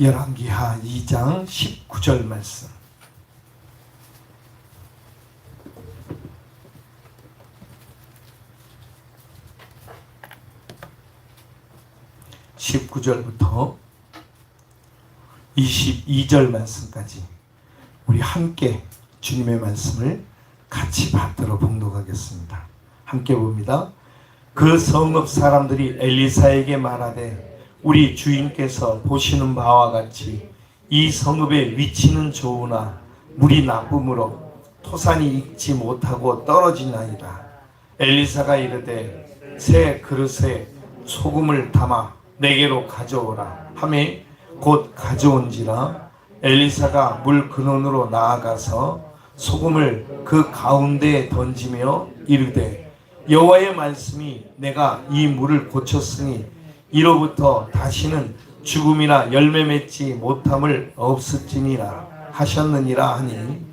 열왕기하 2장 19절 말씀. (19절부터) 22절 말씀까지 우리 함께 주님의 말씀을 같이 받들어 봉독하겠습니다. 함께 봅니다. 그 성읍 사람들이 엘리사에게 말하되 우리 주인께서 보시는 바와 같이 이 성읍의 위치는 좋으나 물이 나쁨으로 토산이 익지 못하고 떨어지나이다. 엘리사가 이르되 새 그릇에 소금을 담아 내게로 가져오라 하매 곧 가져온지라. 엘리사가 물 근원으로 나아가서 소금을 그 가운데에 던지며 이르되 여호와의 말씀이 내가 이 물을 고쳤으니 이로부터 다시는 죽음이나 열매 맺지 못함을 없을지니라 하셨느니라 하니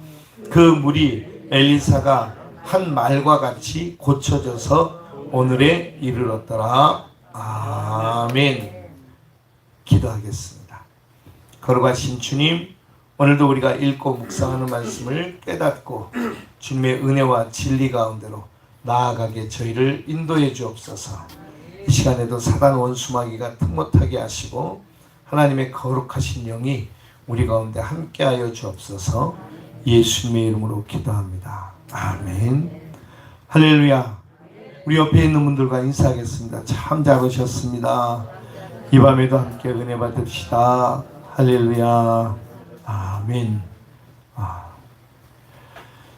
그 물이 엘리사가 한 말과 같이 고쳐져서 오늘에 이르렀더라. 아멘. 기도하겠습니다. 거룩하신 주님, 오늘도 우리가 읽고 묵상하는 말씀을 깨닫고 주님의 은혜와 진리 가운데로 나아가게 저희를 인도해 주옵소서. 이 시간에도 사단 원수마귀가 틈 못하게 하시고 하나님의 거룩하신 영이 우리 가운데 함께하여 주옵소서. 예수님의 이름으로 기도합니다. 아멘. 할렐루야. 우리 옆에 있는 분들과 인사하겠습니다. 참 잘 오셨습니다. 이 밤에도 함께 은혜 받읍시다. 할렐루야. 아멘.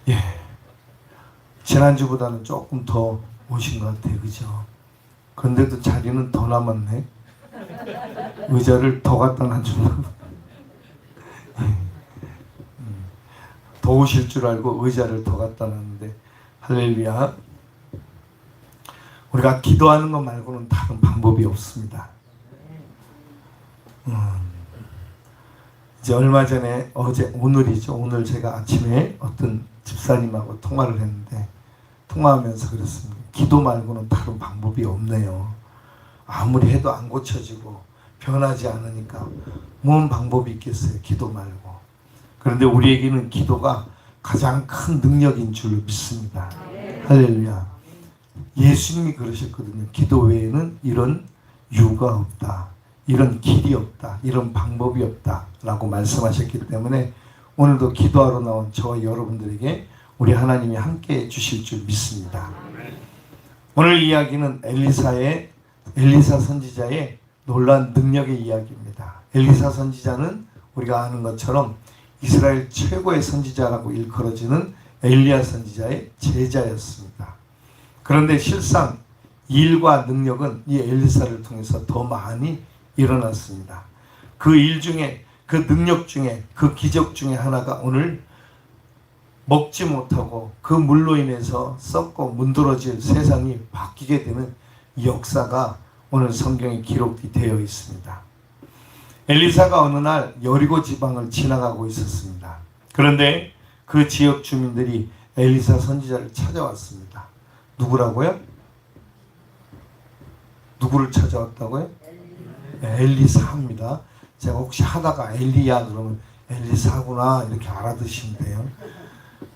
예. 지난주보다는 조금 더 오신 것 같아요. 그죠? 그런데도 자리는 더 남았네. 의자를 더 갖다 놔주려고. 더 오실 줄 알고 의자를 더 갖다 놨는데 할렐루야. 우리가 기도하는 것 말고는 다른 방법이 없습니다. 이제 얼마 전에 오늘이죠. 오늘 제가 아침에 어떤 집사님하고 통화를 했는데 통화하면서 그랬습니다. 기도 말고는 다른 방법이 없네요. 아무리 해도 안 고쳐지고 변하지 않으니까 뭔 방법이 있겠어요. 기도 말고. 그런데 우리에게는 기도가 가장 큰 능력인 줄 믿습니다. 할렐루야. 예수님이 그러셨거든요. 기도 외에는 이런 유가 없다. 이런 길이 없다. 이런 방법이 없다. 라고 말씀하셨기 때문에 오늘도 기도하러 나온 저와 여러분들에게 우리 하나님이 함께 해 주실 줄 믿습니다. 오늘 이야기는 엘리사 선지자의 놀라운 능력의 이야기입니다. 엘리사 선지자는 우리가 아는 것처럼 이스라엘 최고의 선지자라고 일컬어지는 엘리야 선지자의 제자였습니다. 그런데 실상 일과 능력은 이 엘리사를 통해서 더 많이 일어났습니다. 그 일 중에, 그 능력 중에, 그 기적 중에 하나가 오늘 먹지 못하고 그 물로 인해서 썩고 문드러질 세상이 바뀌게 되는 역사가 오늘 성경에 기록이 되어 있습니다. 엘리사가 어느 날 여리고 지방을 지나가고 있었습니다. 그런데 그 지역 주민들이 엘리사 선지자를 찾아왔습니다. 누구라고요? 누구를 찾아왔다고요? 엘리사입니다. 제가 혹시 하다가 엘리야 그러면 엘리사구나 이렇게 알아두시면 돼요.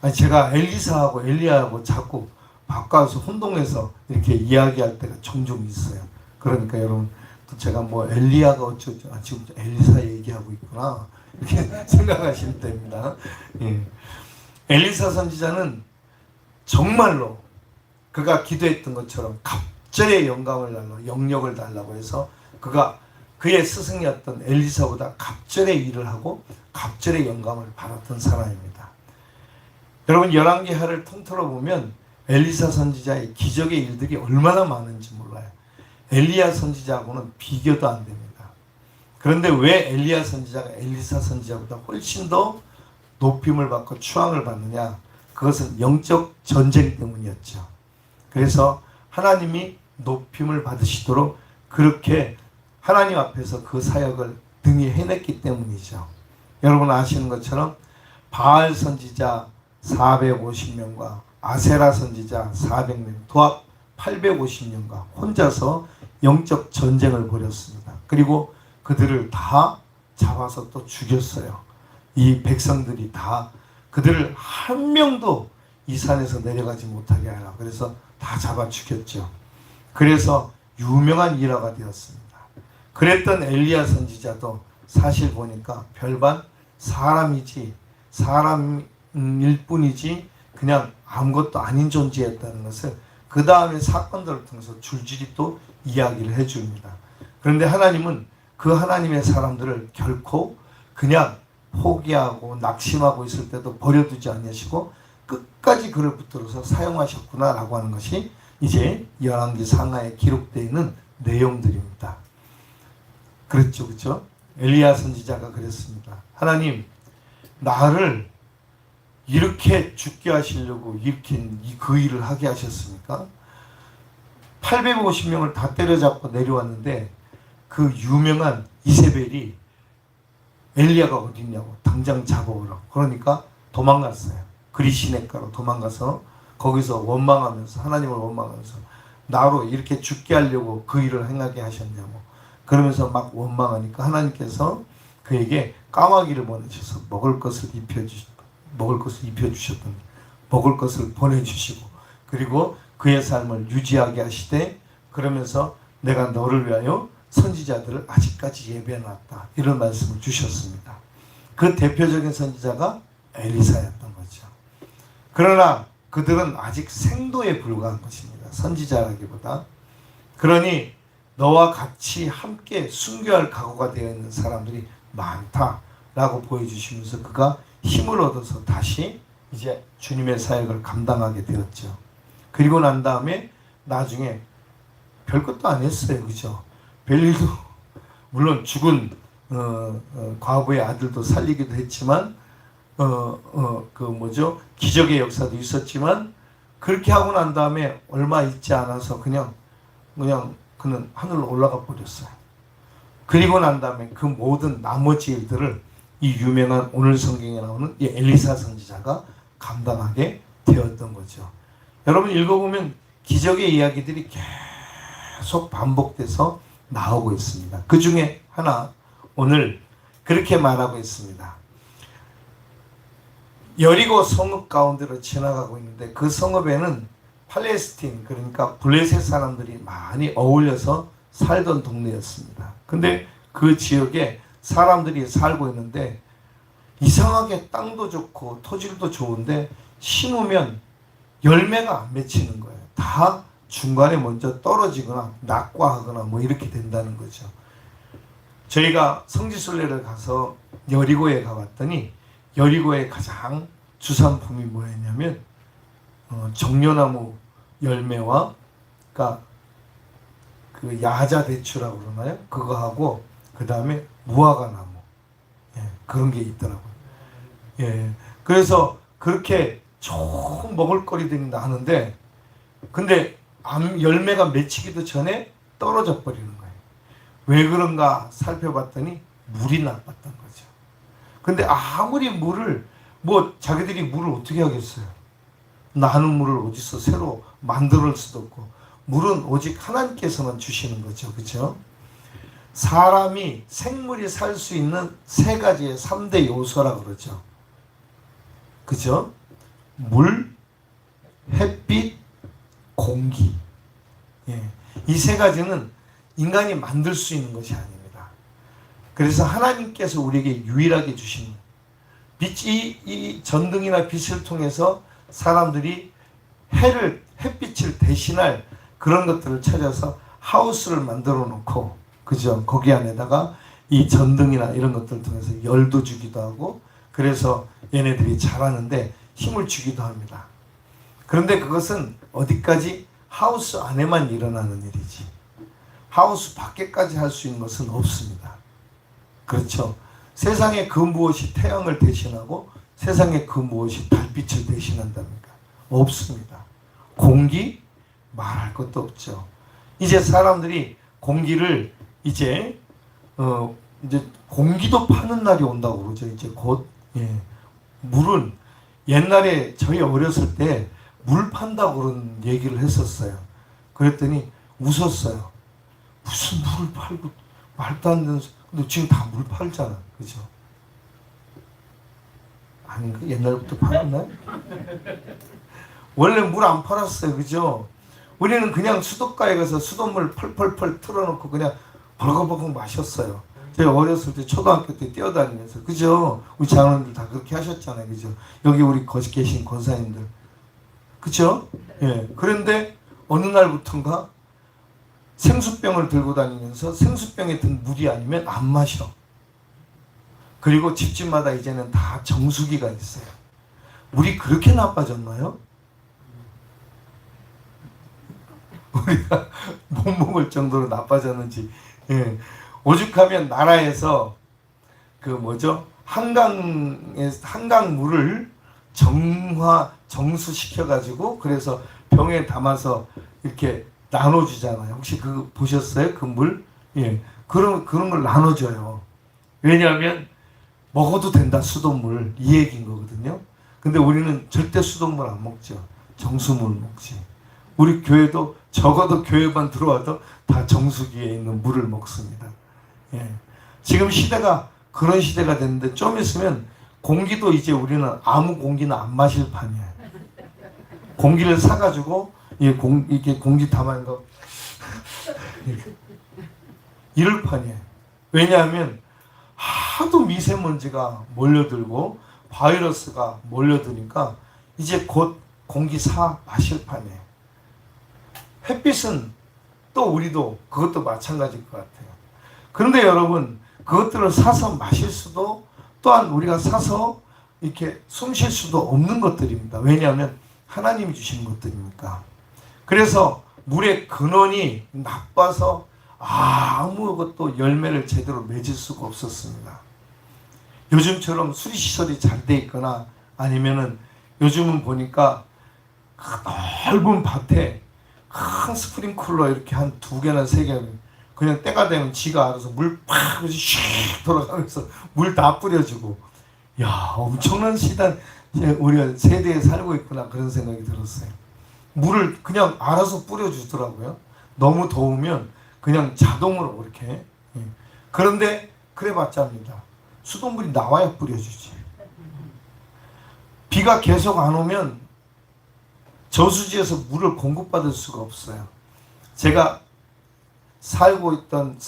아니 제가 엘리사하고 엘리야하고 자꾸 바꿔서 혼동해서 이렇게 이야기할 때가 종종 있어요. 그러니까 여러분 또 제가 뭐 엘리야가 어쩌죠? 지금 엘리사 얘기하고 있구나 이렇게 생각하시면 됩니다. 예. 엘리사 선지자는 정말로 그가 기도했던 것처럼 갑절의 영감을 달라고 영역을 달라고 해서 그의 스승이었던 엘리사보다 갑절의 일을 하고 갑절의 영감을 받았던 사람입니다. 여러분 열왕기하를 통틀어 보면 엘리사 선지자의 기적의 일들이 얼마나 많은지 몰라요. 엘리야 선지자하고는 비교도 안 됩니다. 그런데 왜 엘리야 선지자가 엘리사 선지자보다 훨씬 더 높임을 받고 추앙을 받느냐? 그것은 영적 전쟁 때문이었죠. 그래서 하나님이 높임을 받으시도록 그렇게 하나님 앞에서 그 사역을 등에 해냈기 때문이죠. 여러분 아시는 것처럼 바알 선지자 450명과 아세라 선지자 400명, 도합 850년과 혼자서 영적 전쟁을 벌였습니다. 그리고 그들을 다 잡아서 또 죽였어요. 이 백성들이 다 그들을 한 명도 이 산에서 내려가지 못하게 하라. 그래서 다 잡아 죽였죠. 그래서 유명한 일화가 되었습니다. 그랬던 엘리야 선지자도 사실 보니까 별반 사람이지 사람일 뿐이지 그냥 아무것도 아닌 존재였다는 것을 그 다음에 사건들을 통해서 줄줄이 또 이야기를 해줍니다. 그런데 하나님은 그 하나님의 사람들을 결코 그냥 포기하고 낙심하고 있을 때도 버려두지 않으시고 끝까지 그를 붙들어서 사용하셨구나라고 하는 것이 이제 열왕기 상하에 기록되어 있는 내용들입니다. 그렇죠, 그렇죠? 엘리야 선지자가 그랬습니다. 하나님, 나를 이렇게 죽게 하시려고 이렇게 그 일을 하게 하셨습니까? 850명을 다 때려잡고 내려왔는데 그 유명한 이세벨이 엘리야가 어디 있냐고 당장 잡아오라고. 그러니까 도망갔어요. 그리시네가로 도망가서 거기서 원망하면서 하나님을 원망하면서 나로 이렇게 죽게 하려고 그 일을 행하게 하셨냐고 그러면서 막 원망하니까 하나님께서 그에게 까마귀를 보내셔서 먹을 것을 입혀주셨더니 먹을 것을 보내주시고 그리고 그의 삶을 유지하게 하시되 그러면서 내가 너를 위하여 선지자들을 아직까지 예배해놨다. 이런 말씀을 주셨습니다. 그 대표적인 선지자가 엘리사였던 거죠. 그러나 그들은 아직 생도에 불과한 것입니다. 선지자라기보다. 그러니 너와 같이 함께 순교할 각오가 되어 있는 사람들이 많다라고 보여주시면서 그가 힘을 얻어서 다시 이제 주님의 사역을 감당하게 되었죠. 그리고 난 다음에 나중에 별것도 안 했어요. 그죠? 별일도 물론 죽은 과부의 아들도 살리기도 했지만 기적의 역사도 있었지만 그렇게 하고 난 다음에 얼마 있지 않아서 그냥 그는 하늘로 올라가 버렸어요. 그리고 난 다음에 그 모든 나머지 일들을 이 유명한 오늘 성경에 나오는 이 엘리사 선지자가 감당하게 되었던 거죠. 여러분 읽어보면 기적의 이야기들이 계속 반복돼서 나오고 있습니다. 그 중에 하나 오늘 그렇게 말하고 있습니다. 여리고 성읍 가운데로 지나가고 있는데 그 성읍에는 팔레스틴 그러니까 블레셋 사람들이 많이 어울려서 살던 동네였습니다. 근데 그 지역에 사람들이 살고 있는데 이상하게 땅도 좋고 토질도 좋은데 심으면 열매가 안 맺히는 거예요. 다 중간에 먼저 떨어지거나 낙과하거나 뭐 이렇게 된다는 거죠. 저희가 성지순례를 가서 여리고에 가봤더니 여리고의 가장 주산품이 뭐였냐면 정려나무 열매와 그러니까 그 야자 대추라고 그러나요? 그거하고 그 다음에 무화과나무 그런 게 있더라고요. 그래서 그렇게 좋은 먹을거리들이 나는데 근데 열매가 맺히기도 전에 떨어져 버리는 거예요. 왜 그런가 살펴봤더니 물이 나빴던 거죠. 근데 아무리 물을 자기들이 물을 어떻게 하겠어요? 나는 물을 어디서 새로 만들 수도 없고 물은 오직 하나님께서만 주시는 거죠. 그렇죠? 사람이 생물이 살 수 있는 세 가지의 3대 요소라고 그러죠. 그죠? 물, 햇빛, 공기. 이 세 가지는 인간이 만들 수 있는 것이 아닙니다. 그래서 하나님께서 우리에게 유일하게 주신 빛이 이 전등이나 빛을 통해서 사람들이 햇빛을 대신할 그런 것들을 찾아서 하우스를 만들어 놓고 그죠? 거기 안에다가 이 전등이나 이런 것들을 통해서 열도 주기도 하고 그래서 얘네들이 자라는데 힘을 주기도 합니다. 그런데 그것은 어디까지 하우스 안에만 일어나는 일이지 하우스 밖에까지 할 수 있는 것은 없습니다. 그렇죠? 세상에 그 무엇이 태양을 대신하고 세상에 그 무엇이 달빛을 대신한답니까? 없습니다. 공기? 말할 것도 없죠. 이제 사람들이 공기를 이제 공기도 파는 날이 온다고 그러죠. 이제 곧. 물은 옛날에 저희 어렸을 때 물 판다고 그런 얘기를 했었어요. 그랬더니 웃었어요. 무슨 물을 팔고 말도 안 되는 근데 지금 다 물 팔잖아. 그죠? 아닌가? 옛날부터 팔았나요? 원래 물 안 팔았어요. 그죠? 우리는 그냥 수도가에 가서 수돗물 펄펄펄 틀어놓고 그냥 벌컥벌컥 마셨어요. 제가 어렸을 때 초등학교 때 뛰어다니면서. 그죠? 우리 장로님들 다 그렇게 하셨잖아요. 그죠? 여기 우리 거기 계신 권사님들. 그죠? 예. 그런데 어느 날부턴가 생수병을 들고 다니면서 생수병에 든 물이 아니면 안 마셔. 그리고 집집마다 이제는 다 정수기가 있어요. 물이 그렇게 나빠졌나요? 우리가 못 먹을 정도로 나빠졌는지. 예. 오죽하면 나라에서 그 뭐죠? 한강물을 정수시켜가지고 그래서 병에 담아서 이렇게 나눠주잖아요. 혹시 그거 보셨어요? 그 물? 예. 그런 걸 나눠줘요. 왜냐하면 먹어도 된다, 수돗물. 이 얘기인 거거든요. 근데 우리는 절대 수돗물 안 먹죠. 정수물 먹지. 우리 교회도 적어도 교회만 들어와도 다 정수기에 있는 물을 먹습니다. 예. 지금 시대가 그런 시대가 됐는데 좀 있으면 공기도 이제 우리는 아무 공기는 안 마실 판이에요. 공기를 사가지고 이렇게 공기 담아는 거 이럴 판이에요. 왜냐하면 하도 미세먼지가 몰려들고 바이러스가 몰려드니까 이제 곧 공기 사 마실 판이에요. 햇빛은 또 우리도 그것도 마찬가지일 것 같아요. 그런데 여러분 그것들을 사서 마실 수도 또한 우리가 사서 이렇게 숨 쉴 수도 없는 것들입니다. 왜냐하면 하나님이 주시는 것들이니까. 그래서 물의 근원이 나빠서 아무것도 열매를 제대로 맺을 수가 없었습니다. 요즘처럼 수리시설이 잘 돼 있거나 아니면은 요즘은 보니까 넓은 밭에 큰 스프링클러 이렇게 한 2개나 3개 그냥 때가 되면 지가 알아서 물 팍 슉 돌아가면서 물 다 뿌려주고 야 엄청난 시단 우리가 세대에 살고 있구나 그런 생각이 들었어요. 물을 그냥 알아서 뿌려주더라고요. 너무 더우면 그냥 자동으로 이렇게. 그런데 그래봤자입니다. 수돗물이 나와야 뿌려주지. 비가 계속 안 오면 저수지에서 물을 공급받을 수가 없어요. 제가 살았던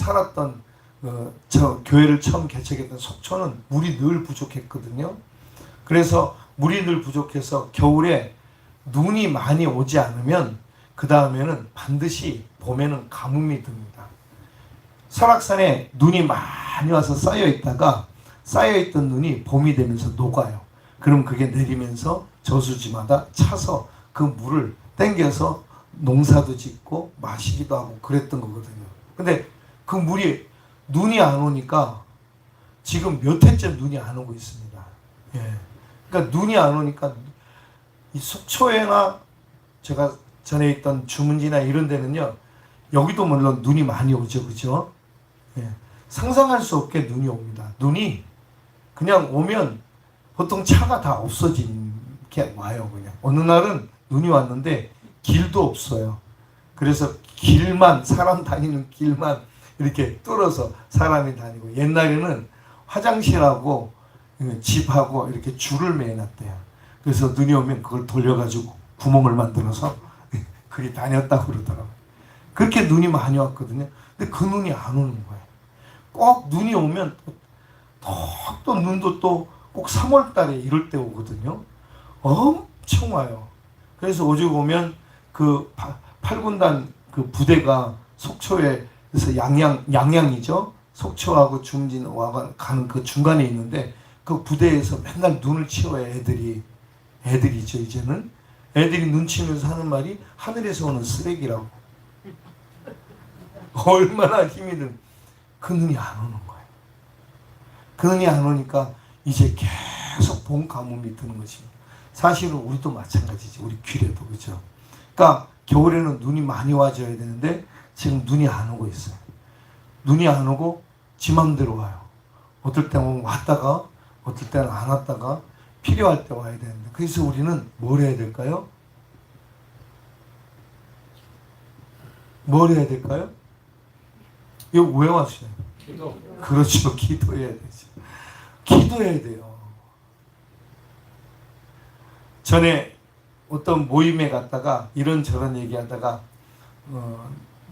저 교회를 처음 개척했던 속초는 물이 늘 부족했거든요. 그래서 물이 늘 부족해서 겨울에 눈이 많이 오지 않으면 그 다음에는 반드시 봄에는 가뭄이 듭니다. 설악산에 눈이 많이 와서 쌓여있던 눈이 봄이 되면서 녹아요. 그럼 그게 내리면서 저수지마다 차서 그 물을 땡겨서 농사도 짓고 마시기도 하고 그랬던 거거든요. 근데 그 물이 눈이 안 오니까 지금 몇 해째 눈이 안 오고 있습니다. 예. 그러니까 눈이 안 오니까 이 속초에나 제가 전에 있던 주문지나 이런 데는요, 여기도 물론 눈이 많이 오죠, 그죠? 예. 상상할 수 없게 눈이 옵니다. 눈이 그냥 오면 보통 차가 다 없어지게 와요, 그냥. 어느 날은 눈이 왔는데 길도 없어요. 그래서 사람 다니는 길만 이렇게 뚫어서 사람이 다니고, 옛날에는 화장실하고 집하고 이렇게 줄을 매놨대요. 그래서 눈이 오면 그걸 돌려가지고 구멍을 만들어서 그게 다녔다고 그러더라고요. 그렇게 눈이 많이 왔거든요. 근데 그 눈이 안 오는 거예요. 꼭 눈이 오면 또 눈도 또 꼭 3월 달에 이럴 때 오거든요. 엄청 와요. 그래서 오죽 오면 그 8군단 그 부대가 속초에서 양양이죠. 속초하고 중진 가는 그 중간에 있는데 그 부대에서 맨날 눈을 치워요. 애들이죠. 이제는 애들이 눈 치면서 하는 말이 하늘에서 오는 쓰레기라고. 얼마나 힘이 든 그 눈이 안 오는 거예요. 그 눈이 안 오니까 이제 계속 봄 가뭄이 드는 것입니다. 사실은 우리도 마찬가지지. 우리 귀래도 그죠. 그러니까 겨울에는 눈이 많이 와줘야 되는데 지금 눈이 안 오고 있어요. 눈이 안 오고 지 맘대로 와요. 어떨 때는 왔다가 어떨 때는 안 왔다가 필요할 때 와야 되는데, 그래서 우리는 뭘 해야 될까요? 뭘 해야 될까요? 이거 왜 왔어요? 그렇죠. 기도해야 되죠. 기도해야 돼요. 전에 어떤 모임에 갔다가 이런저런 얘기하다가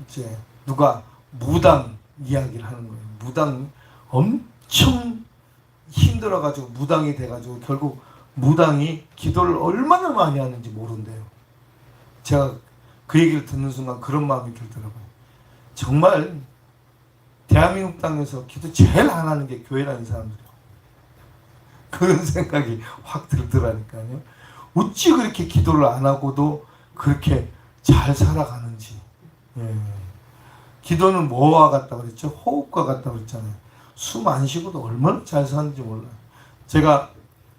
이제 누가 무당 이야기를 하는 거예요. 무당 엄청 힘들어가지고 무당이 돼가지고 결국 무당이 기도를 얼마나 많이 하는지 모른대요. 제가 그 얘기를 듣는 순간 그런 마음이 들더라고요. 정말 대한민국 땅에서 기도 제일 안 하는 게 교회라는 사람들이에요. 그런 생각이 확 들더라니까요. 어찌 그렇게 기도를 안 하고도 그렇게 잘 살아가는지. 예. 기도는 뭐와 같다 그랬죠? 호흡과 같다 그랬잖아요. 숨 안 쉬고도 얼마나 잘 사는지 몰라요. 제가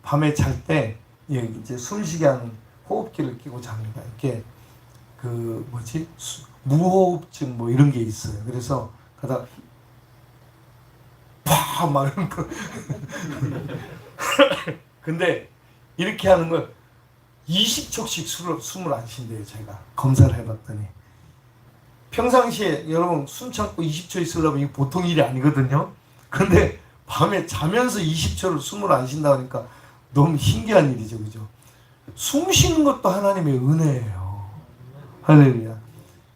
밤에 잘 때 이제 숨쉬게 하는 호흡기를 끼고 잡니다. 이렇게 그 뭐지? 무호흡증 뭐 이런 게 있어요. 그래서 가다 막 이런 거. 근데 이렇게 하는 걸 20초씩 숨을 안 쉰대요. 제가 검사를 해봤더니 평상시에 여러분 숨 참고 20초 있으려면 이게 보통 일이 아니거든요. 근데 밤에 자면서 20초를 숨을 안 쉰다 그러니까 너무 신기한 일이죠. 그죠? 숨 쉬는 것도 하나님의 은혜예요. 할렐루야.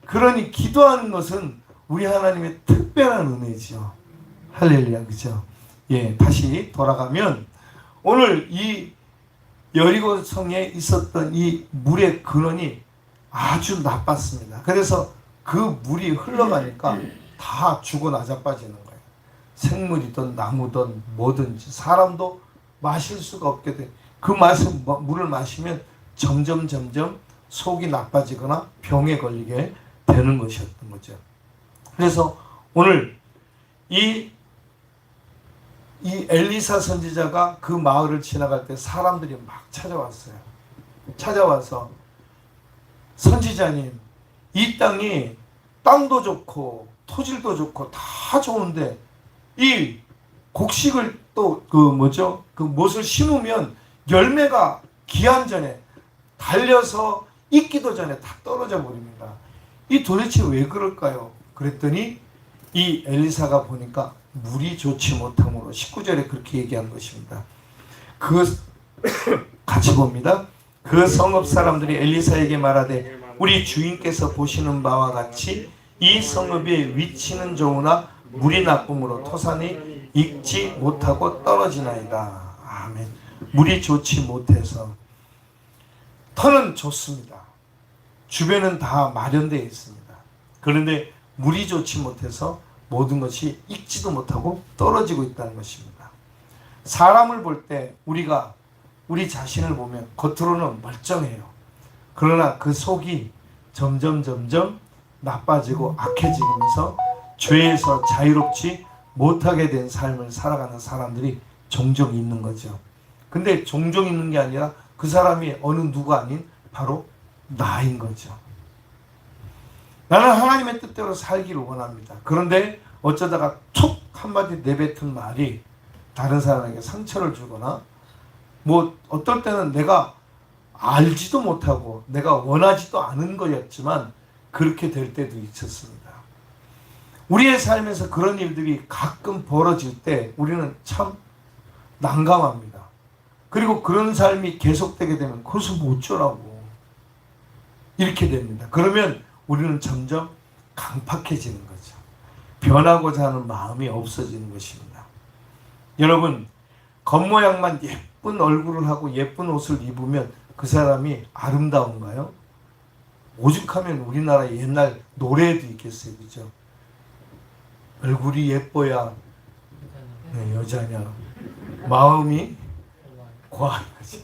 그러니 기도하는 것은 우리 하나님의 특별한 은혜죠. 할렐루야. 그죠? 예, 다시 돌아가면 오늘 이 여리고 성에 있었던 이 물의 근원이 아주 나빴습니다. 그래서 그 물이 흘러가니까 다 죽어 나자빠지는 거예요. 생물이든 나무든 뭐든지 사람도 마실 수가 없게 돼. 그 물을 마시면 점점 속이 나빠지거나 병에 걸리게 되는 것이었던 거죠. 그래서 오늘 이 엘리사 선지자가 그 마을을 지나갈 때 사람들이 막 찾아왔어요. 찾아와서 선지자님, 이 땅이 땅도 좋고 토질도 좋고 다 좋은데 이 곡식을 또 그 못을 심으면 열매가 기한 전에 달려서 익기도 전에 다 떨어져 버립니다. 이 도대체 왜 그럴까요? 그랬더니 이 엘리사가 보니까 물이 좋지 못함으로 19절에 그렇게 얘기한 것입니다. 같이 봅니다. 그 성읍 사람들이 엘리사에게 말하되 우리 주인께서 보시는 바와 같이 이 성읍의 위치는 좋으나 물이 나쁨으로 토산이 익지 못하고 떨어지나이다. 아멘. 물이 좋지 못해서 터는 좋습니다. 주변은 다 마련되어 있습니다. 그런데 물이 좋지 못해서 모든 것이 익지도 못하고 떨어지고 있다는 것입니다. 사람을 볼 때 우리가 우리 자신을 보면 겉으로는 멀쩡해요. 그러나 그 속이 점점 나빠지고 악해지면서 죄에서 자유롭지 못하게 된 삶을 살아가는 사람들이 종종 있는 거죠. 근데 종종 있는 게 아니라 그 사람이 어느 누가 아닌 바로 나인 거죠. 나는 하나님의 뜻대로 살기를 원합니다. 그런데 어쩌다가 툭 한마디 내뱉은 말이 다른 사람에게 상처를 주거나 뭐 어떨 때는 내가 알지도 못하고 내가 원하지도 않은 거였지만 그렇게 될 때도 있었습니다. 우리의 삶에서 그런 일들이 가끔 벌어질 때 우리는 참 난감합니다. 그리고 그런 삶이 계속되게 되면 그것을 뭐 어쩌라고 이렇게 됩니다. 그러면 우리는 점점 강팍해지는 거죠. 변하고자 하는 마음이 없어지는 것입니다. 여러분, 겉모양만 예쁜 얼굴을 하고 예쁜 옷을 입으면 그 사람이 아름다운가요? 오죽하면 우리나라의 옛날 노래에도 있겠어요. 그죠? 얼굴이 예뻐야 여자냐, 마음이 과하지.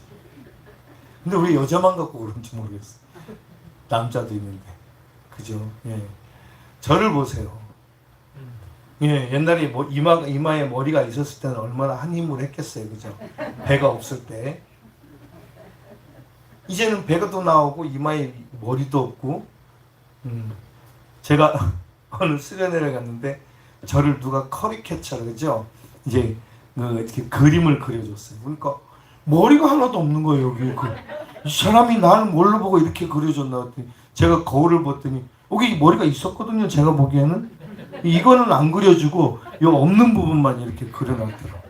근데 왜 여자만 갖고 그런지 모르겠어. 남자도 있는데. 그죠? 예. 저를 보세요. 예, 옛날에 뭐 이마에 머리가 있었을 때는 얼마나 한 힘을 했겠어요. 그죠? 배가 없을 때. 이제는 배가 또 나오고 이마에 머리도 없고. 제가 어느 수련회를 갔는데 저를 누가 커리캐처를 그죠? 이제 이렇게 그림을 그려줬어요. 그러니까 머리가 하나도 없는 거예요. 여기 이 사람이 나를 뭘로 보고 이렇게 그려줬나 했더니 제가 거울을 봤더니 여기 머리가 있었거든요. 제가 보기에는 이거는 안 그려주고 요 없는 부분만 이렇게 그려놨더라고요.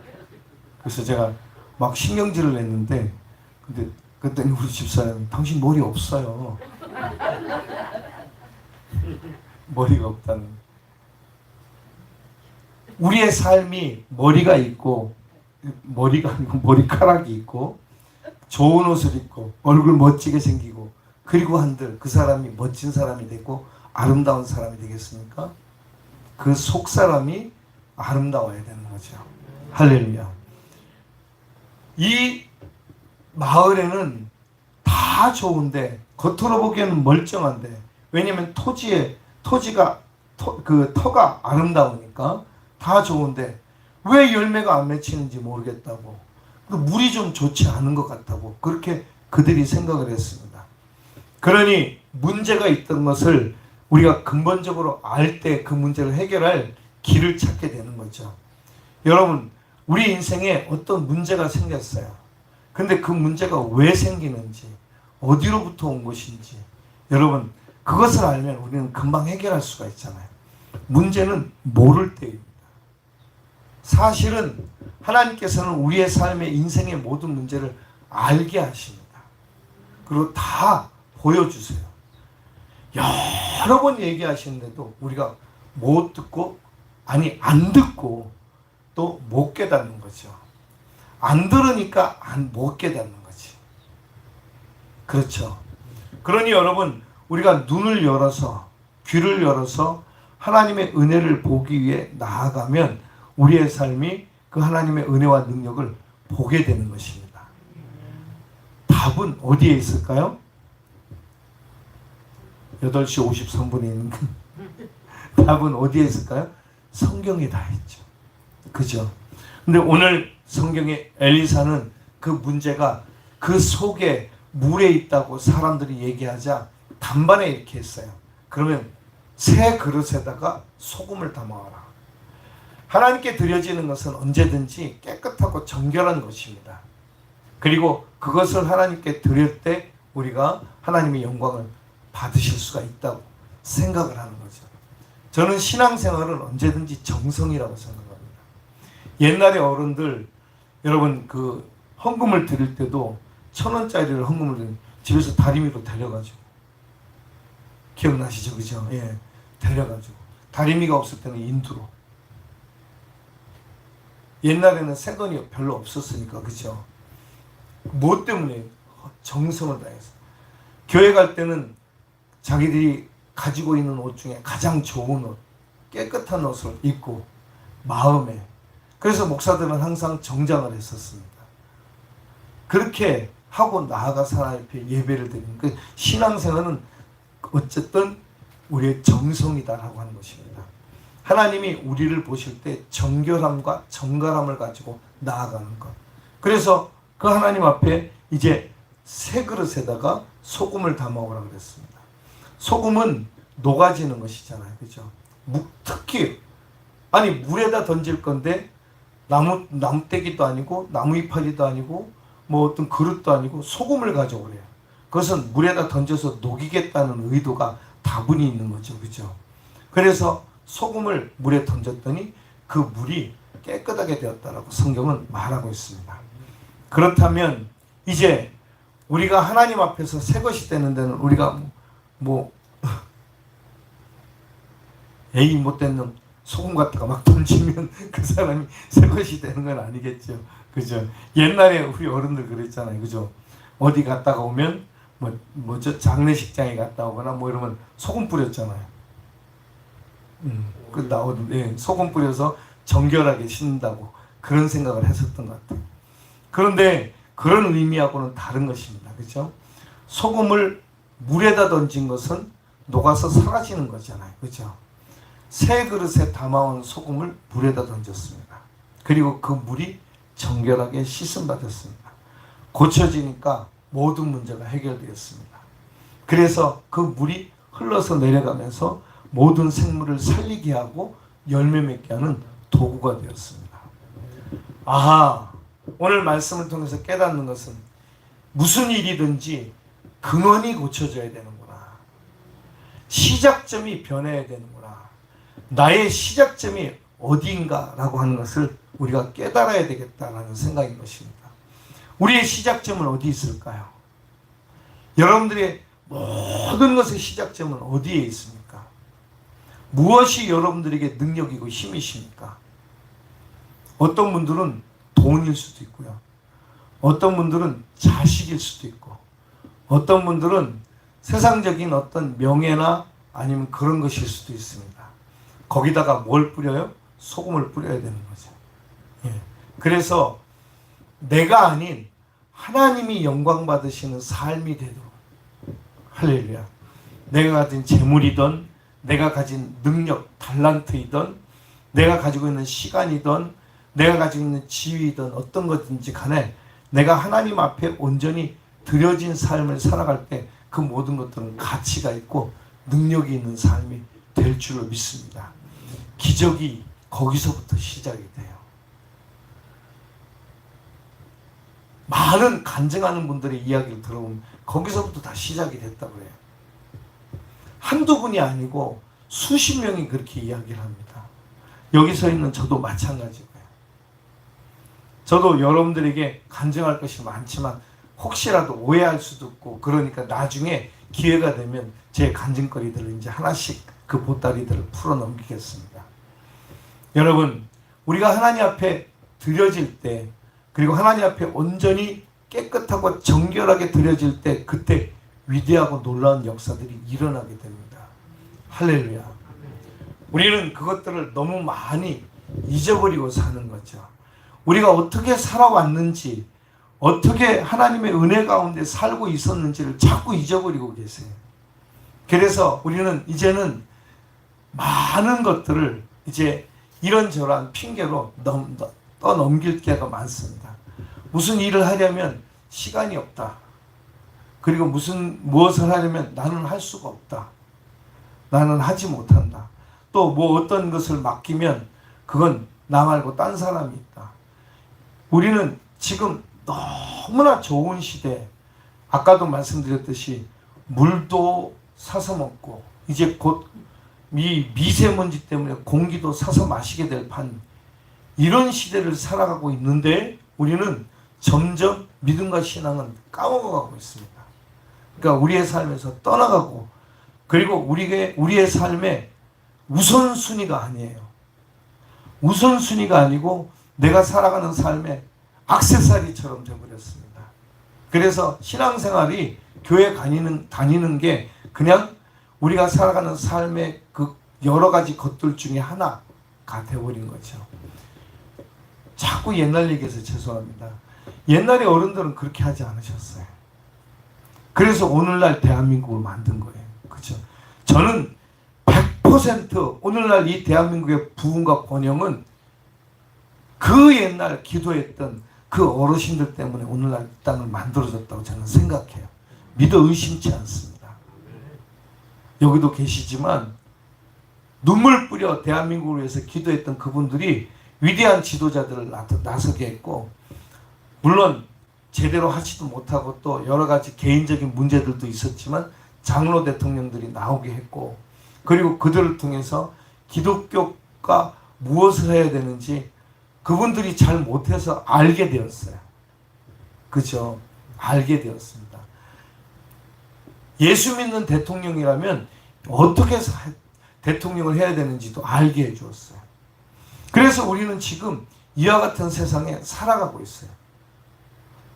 그래서 제가 막 신경질을 냈는데, 근데 그랬더니 우리 집사람이 당신 머리 없어요. 머리가 없다는. 우리의 삶이 머리가 있고, 머리가 아니고 머리카락이 있고, 좋은 옷을 입고 얼굴 멋지게 생기고, 그리고 한들 그 사람이 멋진 사람이 되고 아름다운 사람이 되겠습니까? 그 속 사람이 아름다워야 되는 거죠. 할렐루야. 이 마을에는 다 좋은데, 겉으로 보기에는 멀쩡한데, 왜냐면 토지가 그 터가 아름다우니까 다 좋은데 왜 열매가 안 맺히는지 모르겠다고, 물이 좀 좋지 않은 것 같다고 그렇게 그들이 생각을 했습니다. 그러니 문제가 있던 것을 우리가 근본적으로 알 때 그 문제를 해결할 길을 찾게 되는 거죠. 여러분, 우리 인생에 어떤 문제가 생겼어요. 근데 그 문제가 왜 생기는지, 어디로부터 온 것인지, 여러분, 그것을 알면 우리는 금방 해결할 수가 있잖아요. 문제는 모를 때입니다. 사실은 하나님께서는 우리의 삶의 인생의 모든 문제를 알게 하십니다. 그리고 다 보여주세요. 여러 번 얘기하시는데도 우리가 못 듣고, 아니 안 듣고 또 못 깨닫는 거죠. 안 들으니까 못 깨닫는 거지. 그렇죠. 그러니 여러분, 우리가 눈을 열어서, 귀를 열어서 하나님의 은혜를 보기 위해 나아가면 우리의 삶이 그 하나님의 은혜와 능력을 보게 되는 것입니다. 답은 어디에 있을까요? 8시 53분에 있는 답은 어디에 있을까요? 성경에 다 있죠. 그죠? 근데 오늘 성경의 엘리사는 그 문제가 그 속에 물에 있다고 사람들이 얘기하자 단번에 이렇게 했어요. 그러면 새 그릇에다가 소금을 담아와라. 하나님께 드려지는 것은 언제든지 깨끗하고 정결한 것입니다. 그리고 그것을 하나님께 드릴 때 우리가 하나님의 영광을 받으실 수가 있다고 생각을 하는 거죠. 저는 신앙생활은 언제든지 정성이라고 생각합니다. 옛날에 어른들, 여러분 그 헌금을 드릴 때도 1,000원짜리를 헌금을 드리면 집에서 다리미로 데려가지고, 기억나시죠? 그죠? 예, 데려가지고. 다리미가 없을 때는 인두로. 옛날에는 새 돈이 별로 없었으니까, 그죠? 뭐 때문에? 정성을 다해서. 교회 갈 때는 자기들이 가지고 있는 옷 중에 가장 좋은 옷, 깨끗한 옷을 입고, 마음에. 그래서 목사들은 항상 정장을 했었습니다. 그렇게 하고 나아가서 하나님 앞에 예배를 드리는, 그 신앙생활은 어쨌든 우리의 정성이다라고 하는 것입니다. 하나님이 우리를 보실 때 정결함과 정갈함을 가지고 나아가는 것. 그래서 그 하나님 앞에 이제 새 그릇에다가 소금을 담아오라 그랬습니다. 소금은 녹아지는 것이잖아요. 그죠? 특히, 아니, 물에다 던질 건데, 나무떼기도 아니고, 나무 이파리도 아니고, 뭐 어떤 그릇도 아니고, 소금을 가져오래요. 그것은 물에다 던져서 녹이겠다는 의도가 다분히 있는 거죠. 그죠? 그래서 소금을 물에 던졌더니 그 물이 깨끗하게 되었다라고 성경은 말하고 있습니다. 그렇다면 이제 우리가 하나님 앞에서 새 것이 되는 데는 우리가 에이 못된 놈 소금 갖다가 막 던지면 그 사람이 새 것이 되는 건 아니겠죠. 그죠? 옛날에 우리 어른들 그랬잖아요. 그죠? 어디 갔다가 오면 뭐죠? 장례식장에 갔다 오거나 뭐 이러면 소금 뿌렸잖아요. 소금 뿌려서 정결하게 신다고 그런 생각을 했었던 것 같아요. 그런데 그런 의미하고는 다른 것입니다. 그죠? 소금을 물에다 던진 것은 녹아서 사라지는 거잖아요. 그죠? 새 그릇에 담아온 소금을 물에다 던졌습니다. 그리고 그 물이 정결하게 씻음 받았습니다. 고쳐지니까 모든 문제가 해결되었습니다. 그래서 그 물이 흘러서 내려가면서 모든 생물을 살리게 하고 열매 맺게 하는 도구가 되었습니다. 아하, 오늘 말씀을 통해서 깨닫는 것은 무슨 일이든지 근원이 고쳐져야 되는구나. 시작점이 변해야 되는구나. 나의 시작점이 어디인가라고 하는 것을 우리가 깨달아야 되겠다라는 생각인 것입니다. 우리의 시작점은 어디 있을까요? 여러분들의 모든 것의 시작점은 어디에 있습니까? 무엇이 여러분들에게 능력이고 힘이십니까? 어떤 분들은 돈일 수도 있고요. 어떤 분들은 자식일 수도 있고, 어떤 분들은 세상적인 어떤 명예나 아니면 그런 것일 수도 있습니다. 거기다가 뭘 뿌려요? 소금을 뿌려야 되는 거죠. 예. 그래서 내가 아닌 하나님이 영광 받으시는 삶이 되도록, 할렐루야. 내가 가진 재물이든 내가 가진 능력, 달란트이든 내가 가지고 있는 시간이든 내가 가지고 있는 지위이든 어떤 것든지 간에 내가 하나님 앞에 온전히 드려진 삶을 살아갈 때 그 모든 것들은 가치가 있고 능력이 있는 삶이 될 줄로 믿습니다. 기적이 거기서부터 시작이 돼요. 많은 간증하는 분들의 이야기를 들어보면 거기서부터 다 시작이 됐다고 해요. 한두 분이 아니고 수십 명이 그렇게 이야기를 합니다. 여기 서 있는 저도 마찬가지고요. 저도 여러분들에게 간증할 것이 많지만 혹시라도 오해할 수도 있고, 그러니까 나중에 기회가 되면 제 간증거리들을 이제 하나씩 그 보따리들을 풀어 넘기겠습니다. 여러분, 우리가 하나님 앞에 드려질 때, 그리고 하나님 앞에 온전히 깨끗하고 정결하게 드려질 때, 그때 위대하고 놀라운 역사들이 일어나게 됩니다. 할렐루야. 우리는 그것들을 너무 많이 잊어버리고 사는 거죠. 우리가 어떻게 살아왔는지, 어떻게 하나님의 은혜 가운데 살고 있었는지를 자꾸 잊어버리고 계세요. 그래서 우리는 이제는 많은 것들을 이제 이런저런 핑계로 떠넘길 때가 많습니다. 무슨 일을 하려면 시간이 없다. 그리고 무엇을 하려면 나는 할 수가 없다. 나는 하지 못한다. 또 뭐 어떤 것을 맡기면 그건 나 말고 딴 사람이 있다. 우리는 지금 너무나 좋은 시대, 아까도 말씀드렸듯이 물도 사서 먹고 이제 곧 이 미세먼지 때문에 공기도 사서 마시게 될 판, 이런 시대를 살아가고 있는데 우리는 점점 믿음과 신앙은 까먹어가고 있습니다. 그러니까 우리의 삶에서 떠나가고, 그리고 우리의 삶의 우선순위가 아니에요. 우선순위가 아니고 내가 살아가는 삶의 액세서리처럼 되어버렸습니다. 그래서 신앙생활이 교회 다니는 게 그냥 우리가 살아가는 삶의 그 여러 가지 것들 중에 하나가 되어버린 거죠. 자꾸 옛날 얘기해서 죄송합니다. 옛날에 어른들은 그렇게 하지 않으셨어요. 그래서 오늘날 대한민국을 만든 거예요. 그렇죠? 저는 100% 오늘날 이 대한민국의 부흥과 번영은 그 옛날 기도했던 그 어르신들 때문에 오늘날 이 땅을 만들어졌다고 저는 생각해요. 믿어 의심치 않습니다. 여기도 계시지만 눈물 뿌려 대한민국을 위해서 기도했던 그분들이 위대한 지도자들을 나서게 했고, 물론 제대로 하지도 못하고 또 여러 가지 개인적인 문제들도 있었지만 장로 대통령들이 나오게 했고, 그리고 그들을 통해서 기독교가 무엇을 해야 되는지 그분들이 잘 못해서 알게 되었어요. 그죠? 알게 되었습니다. 예수 믿는 대통령이라면 어떻게 대통령을 해야 되는지도 알게 해주었어요. 그래서 우리는 지금 이와 같은 세상에 살아가고 있어요.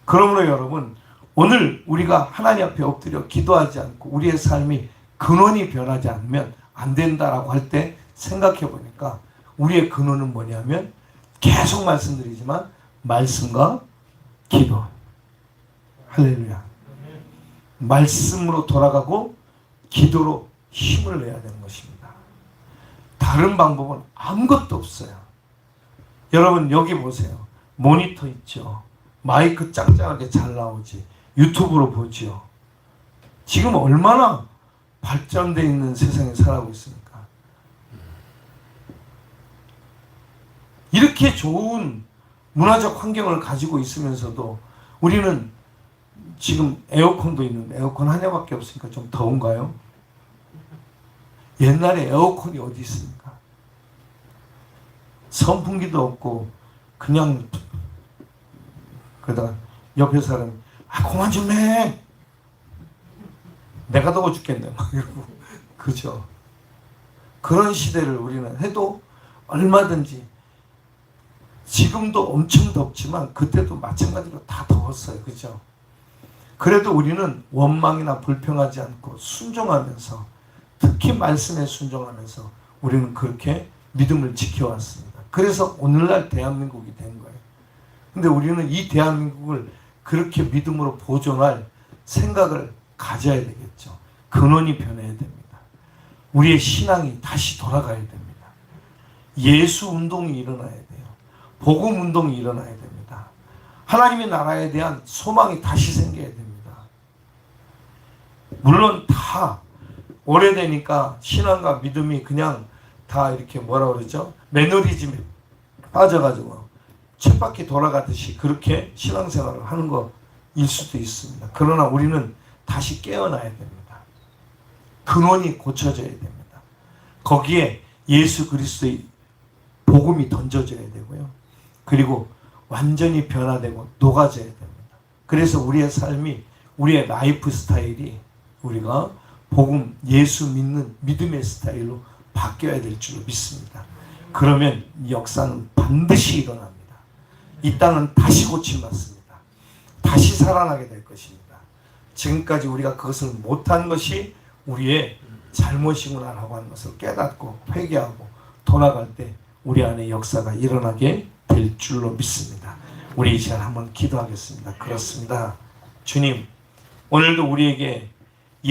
그러므로 여러분, 오늘 우리가 하나님 앞에 엎드려 기도하지 않고 우리의 삶이 근원이 변하지 않으면 안 된다라고 할 때 생각해 보니까 우리의 근원은 뭐냐면, 계속 말씀드리지만 말씀과 기도. 할렐루야. 말씀으로 돌아가고 기도로 힘을 내야 되는 것입니다. 다른 방법은 아무것도 없어요. 여러분 여기 보세요. 모니터 있죠. 마이크 짱짱하게 잘 나오지. 유튜브로 보죠. 지금 얼마나 발전되어 있는 세상에 살아가고 있습니까? 이렇게 좋은 문화적 환경을 가지고 있으면서도 우리는 지금 에어컨도 있는데 에어컨 하나밖에 없으니까 좀 더운가요? 옛날에 에어컨이 어디 있습니까? 선풍기도 없고 그냥 그러다가 옆에 사람이 그만 좀 해. 내가 더워 죽겠네. 막 이러고. 그죠? 그런 시대를 우리는 해도 얼마든지 지금도 엄청 덥지만 그때도 마찬가지로 다 더웠어요. 그죠? 그래도 우리는 원망이나 불평하지 않고 순종하면서 특히 말씀에 순종하면서 우리는 그렇게 믿음을 지켜왔습니다. 그래서 오늘날 대한민국이 된 거예요. 근데 우리는 이 대한민국을 그렇게 믿음으로 보존할 생각을 가져야 되겠죠. 근원이 변해야 됩니다. 우리의 신앙이 다시 돌아가야 됩니다. 예수 운동이 일어나야 돼요. 복음 운동이 일어나야 됩니다. 하나님의 나라에 대한 소망이 다시 생겨야 됩니다. 물론 다 오래되니까 신앙과 믿음이 그냥 다 이렇게 뭐라 그러죠? 매너리즘에 빠져가지고 쳇바퀴 돌아가듯이 그렇게 신앙생활을 하는 거일 수도 있습니다. 그러나 우리는 다시 깨어나야 됩니다. 근원이 고쳐져야 됩니다. 거기에 예수 그리스도의 복음이 던져져야 되고요. 그리고 완전히 변화되고 녹아져야 됩니다. 그래서 우리의 삶이, 우리의 라이프 스타일이 우리가 복음, 예수 믿는 믿음의 스타일로 바뀌어야 될 줄로 믿습니다. 그러면 이 역사는 반드시 일어납니다. 이 땅은 다시 고침받습니다. 다시 살아나게 될 것입니다. 지금까지 우리가 그것을 못한 것이 우리의 잘못이구나라고 하는 것을 깨닫고 회개하고 돌아갈 때 우리 안에 역사가 일어나게 될 줄로 믿습니다. 우리 이 시간 한번 기도하겠습니다. 그렇습니다. 주님, 오늘도 우리에게